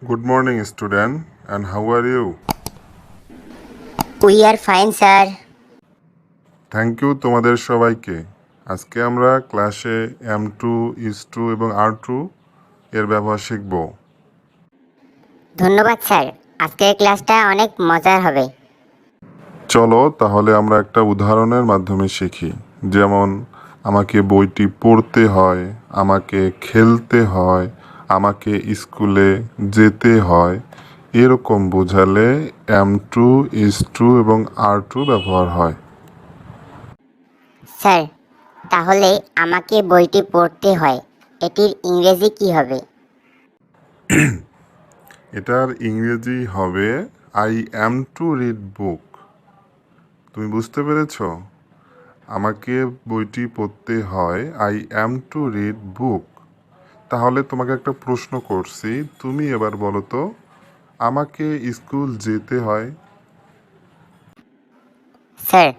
Good morning, student. And how are you? We are fine, sir. Thank you তোমাদের সবাইকে। আজকে আমরা ক্লাসে M2, is2 এবং R2 এর ব্যবহার শিখব। ধন্যবাদ স্যার। আজকের ক্লাসটা অনেক মজার হবে। চলো তাহলে আমরা একটা উদাহরণের মাধ্যমে শিখি। যেমন আমাকে বইটি পড়তে হয়, আমাকে খেলতে হয়, আমাকে স্কুলে যেতে হয়। এরকম বোঝালে M2, is2 এবং R2 ব্যবহার হয়। স্যার, তাহলে আমাকে বইটি পড়তে হয়, এটির ইংরেজি কি হবে? এটার ইংরেজি হবে আই অ্যাম টু রিড বুক। তুমি বুঝতে পেরেছো? আমাকে বইটি পড়তে হয়, আই অ্যাম টু রিড বুক। তাহলে তোমাকে একটা প্রশ্ন করছি, তুমি এবার বলো তো, আমাকে স্কুল যেতে হয়। স্যার,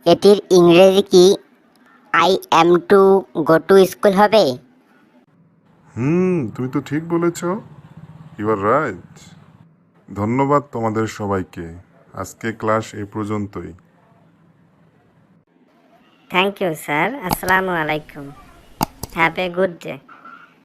এটির ইংরেজি কি I am to go to school হবে? তুমি তো ঠিক বলেছো। You are right. ধন্যবাদ তোমাদের সবাইকে। আজকে ক্লাস এই পর্যন্তই। Thank you sir. আসসালামু আলাইকুম। Have a good day.